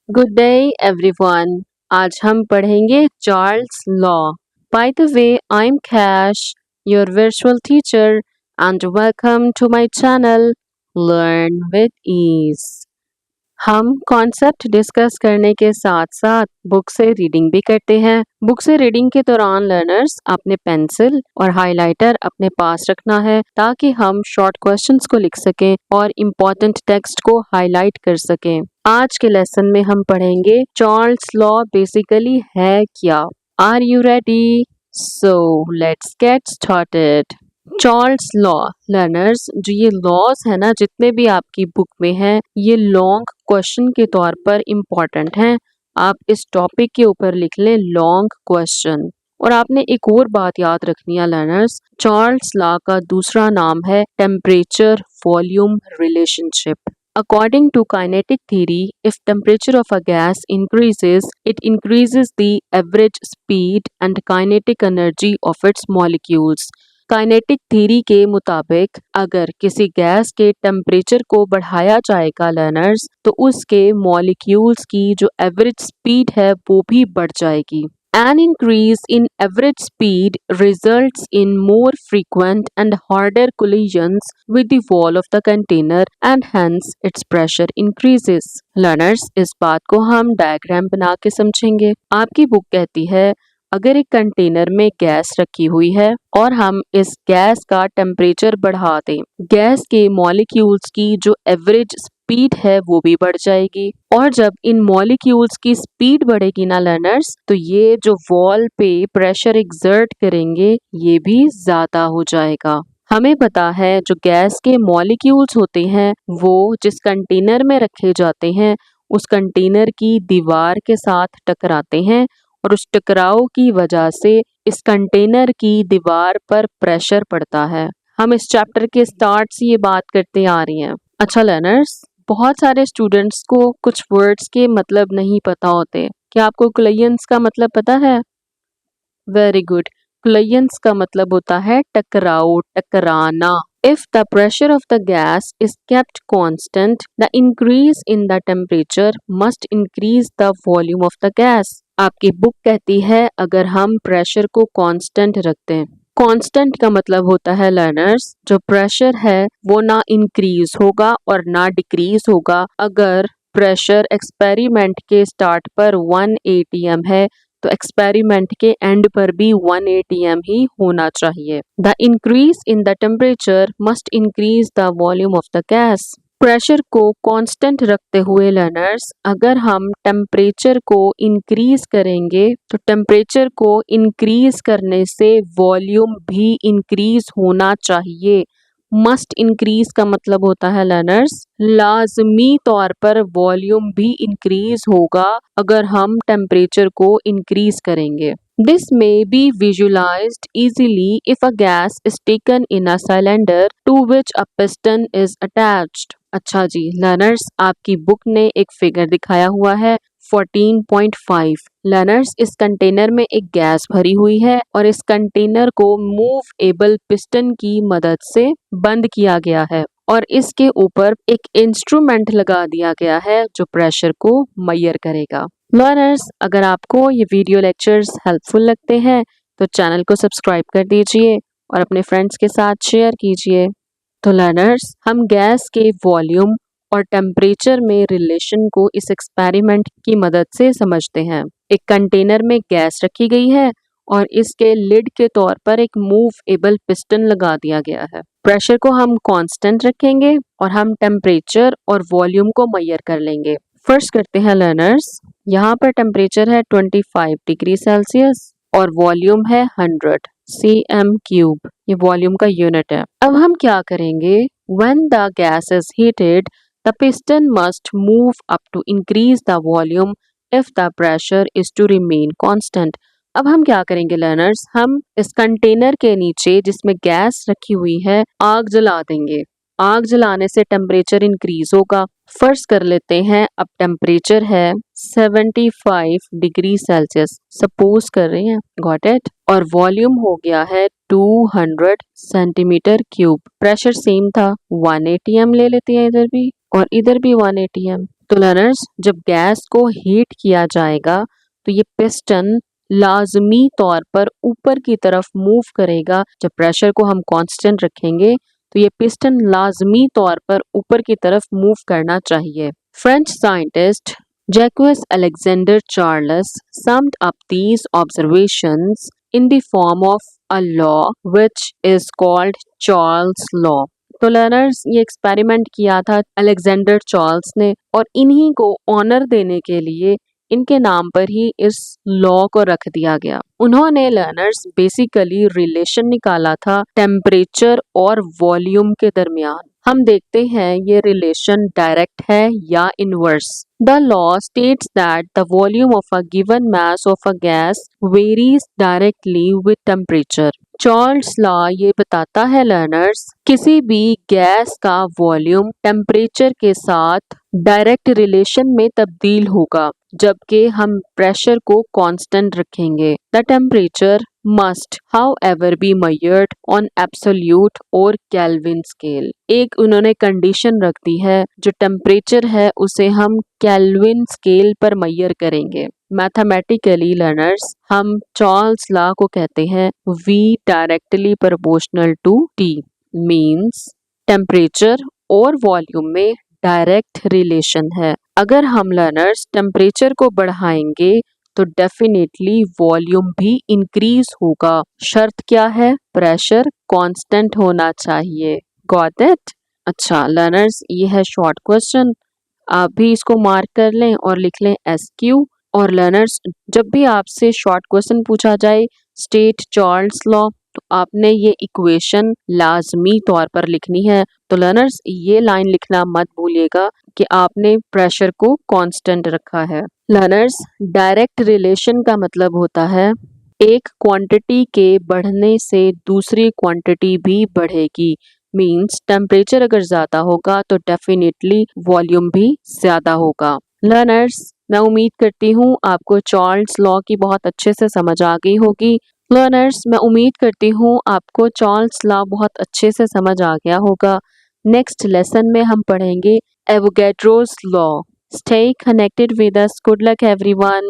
Good day everyone. आज हम पढ़ेंगे Charles law. By the way, I am कैश, your virtual teacher, and welcome to my channel learn with ease. हम concept discuss करने के साथ साथ बुक से रीडिंग भी करते हैं। बुक से रीडिंग के दौरान लर्नर्स अपने पेंसिल और हाइलाइटर अपने पास रखना है ताकि हम शॉर्ट क्वेश्चंस को लिख सकें और इम्पोर्टेंट टेक्स्ट को हाईलाइट कर सकें। आज के लेसन में हम पढ़ेंगे चार्ल्स लॉ बेसिकली है क्या। Are you ready? So let's get started. Charles law learners, जो ये लॉज है ना, जितने भी आपकी बुक में हैं, ये लॉन्ग क्वेश्चन के तौर पर इम्पोर्टेंट हैं। आप इस टॉपिक के ऊपर लिख लें लॉन्ग क्वेश्चन। और आपने एक और बात याद रखनी है लर्नर्स, चार्ल्स लॉ का दूसरा नाम है temperature volume relationship. According to kinetic theory, if temperature of a gas increases, it increases the average speed and kinetic energy of its molecules. Kinetic theory के मुताबिक अगर किसी गैस के टेम्परेचर को बढ़ाया जाएगा लर्नर्स, तो उसके मॉलिक्यूल्स की जो एवरेज स्पीड है वो भी बढ़ जाएगी। An increase in average speed results in more frequent and harder collisions with the wall of the container and hence its pressure increases. Learners, इस बात को हम डायग्राम बना के समझेंगे। आपकी बुक कहती है अगर एक कंटेनर में गैस रखी हुई है और हम इस गैस का टेम्परेचर बढ़ा दें, गैस के मॉलिक्यूल्स की जो एवरेज स्पीड है वो भी बढ़ जाएगी। और जब इन मॉलिक्यूल्स की स्पीड बढ़ेगी ना लर्नर्स, तो ये जो वॉल पे प्रेशर एक्सर्ट करेंगे ये भी ज्यादा हो जाएगा। हमें पता है जो गैस के मॉलिक्यूल्स होते हैं वो जिस कंटेनर में रखे जाते हैं उस कंटेनर की दीवार के साथ टकराते हैं और उस टकराव की वजह से इस कंटेनर की दीवार पर प्रेशर पड़ता है। हम इस चैप्टर के स्टार्ट से ये बात करते आ रही हैं। अच्छा लर्नर्स, बहुत सारे स्टूडेंट्स को कुछ वर्ड्स के मतलब नहीं पता होते। क्या आपको क्लेयंस का मतलब पता है? Very good. क्लेयंस का मतलब होता है टकराव, टकराना। If the pressure of the gas is kept constant, the increase in the temperature must increase the volume of the gas. आपकी बुक कहती है अगर हम प्रेशर को कांस्टेंट रखते हैं। कांस्टेंट का मतलब होता है लर्नर्स, जो प्रेशर है वो ना इंक्रीज होगा और ना डिक्रीज होगा। अगर प्रेशर एक्सपेरिमेंट के स्टार्ट पर 1 atm है तो एक्सपेरिमेंट के एंड पर भी 1 atm ही होना चाहिए। The increase in the temperature must increase the volume of the gas. Pressure को कांस्टेंट रखते हुए लर्नर्स, अगर हम टेम्परेचर को इंक्रीज करेंगे तो टेम्परेचर को इंक्रीज करने से वॉल्यूम भी इंक्रीज होना चाहिए। मस्ट इंक्रीज का मतलब होता है लर्नर्स, लाजमी तौर पर वॉल्यूम भी इंक्रीज होगा अगर हम टेम्परेचर को इंक्रीज करेंगे। This may be visualized easily if a gas is taken in a cylinder to which a piston is attached. अच्छा जी लर्नर्स, आपकी बुक ने एक फिगर दिखाया हुआ है 14.5। लर्नर्स, इस कंटेनर में एक गैस भरी हुई है और इस कंटेनर को मूवेबल पिस्टन की मदद से बंद किया गया है और इसके ऊपर एक इंस्ट्रूमेंट लगा दिया गया है जो प्रेशर को मेजर करेगा। लर्नर्स, अगर आपको ये वीडियो लेक्चर्स हेल्पफुल लगते हैं तो चैनल को सब्सक्राइब कर दीजिए और अपने फ्रेंड्स के साथ शेयर कीजिए। तो लर्नर्स, हम गैस के वॉल्यूम और टेम्परेचर में रिलेशन को इस एक्सपेरिमेंट की मदद से समझते हैं। एक कंटेनर में गैस रखी गई है और इसके लिड के तौर पर एक मूवेबल पिस्टन लगा दिया गया है। प्रेशर को हम कांस्टेंट रखेंगे और हम टेम्परेचर और वॉल्यूम को मेजर कर लेंगे। फर्स्ट करते हैं लर्नर्स, यहाँ पर टेम्परेचर है 25 डिग्री सेल्सियस और वॉल्यूम है 100 cm3। ये वॉल्यूम का यूनिट है। अब हम क्या करेंगे, when the gas is heated, the piston must move up to increase the volume if the pressure is to remain constant. अब हम क्या करेंगे लर्नर्स, हम इस कंटेनर के नीचे जिसमें गैस रखी हुई है आग जला देंगे। आग जलाने से टेम्परेचर इंक्रीज होगा। फर्स्ट कर लेते हैं, अब टेम्परेचर है 75 डिग्री सेल्सियस, सपोज कर रहे हैं, गॉट इट। और वॉल्यूम हो गया है 200 सेंटीमीटर क्यूब। प्रेशर सेम था, 1 atm ले लेते हैं इधर भी और इधर भी 1 atm। तो लर्नर्स, जब गैस को हीट किया जाएगा तो ये पिस्टन लाजमी तौर पर ऊपर की तरफ मूव करेगा। जब प्रेशर को हम कांस्टेंट रखेंगे तो ये पिस्टन लाजमी तौर पर ऊपर की तरफ मूव करना चाहिए। French scientist Jacques Alexander Charles summed up these observations in the form of a law which is called Charles Law। तो लर्नर्स, ये एक्सपेरिमेंट किया था अलेक्जेंडर चार्ल्स ने और इन्हीं को ऑनर देने के लिए इनके नाम पर ही इस लॉ को रख दिया गया। उन्होंने लर्नर्स बेसिकली रिलेशन निकाला था टेम्परेचर और वॉल्यूम के दरमियान। हम देखते हैं ये रिलेशन डायरेक्ट है या inverse. The law states that the volume of a given mass of a gas varies directly with temperature. Charles law ये बताता है लर्नर्स, किसी भी गैस का वॉल्यूम टेम्परेचर के साथ डायरेक्ट रिलेशन में तब्दील होगा जबकि हम प्रेशर को कांस्टेंट रखेंगे। The temperature must however be measured on absolute और केल्विन स्केल। एक उन्होंने कंडीशन रख दी है, जो टेम्परेचर है उसे हम केल्विन स्केल पर मेजर करेंगे। मैथमेटिकली लर्नर्स, हम चार्ल्स लॉ को कहते हैं V directly proportional to T, means temperature और वॉल्यूम में डायरेक्ट रिलेशन है। अगर हम लर्नर्स टेम्परेचर को बढ़ाएंगे तो डेफिनेटली वॉल्यूम भी इंक्रीज होगा। शर्त क्या है? प्रेशर कांस्टेंट होना चाहिए। Got it? अच्छा लर्नर्स, ये है शॉर्ट क्वेश्चन, आप भी इसको मार्क कर लें और लिख लें SQ। और लर्नर्स, जब भी आपसे शॉर्ट क्वेश्चन पूछा जाए स्टेट चार्ल्स लॉ, तो आपने ये इक्वेशन लाजमी तौर पर लिखनी है। तो लर्नर्स, ये लाइन लिखना मत भूलिएगा कि आपने प्रेशर को कांस्टेंट रखा है। लर्नर्स, डायरेक्ट रिलेशन का मतलब होता है एक क्वांटिटी के बढ़ने से दूसरी क्वांटिटी भी बढ़ेगी। मींस टेम्परेचर अगर ज़्यादा होगा तो डेफिनेटली वॉल्यूम भी ज़्यादा होगा। लर्नर्स, मैं उम्मीद करती हूँ आपको चार्ल्स लॉ की बहुत अच्छे से समझ आ गई होगी। लर्नर्स, मैं उम्मीद करती हूँ आपको चार्ल्स लॉ बहुत अच्छे से समझ आ गया होगा। नेक्स्ट लेसन में हम पढ़ेंगे Avogadro's law. Stay connected with us. Good luck everyone.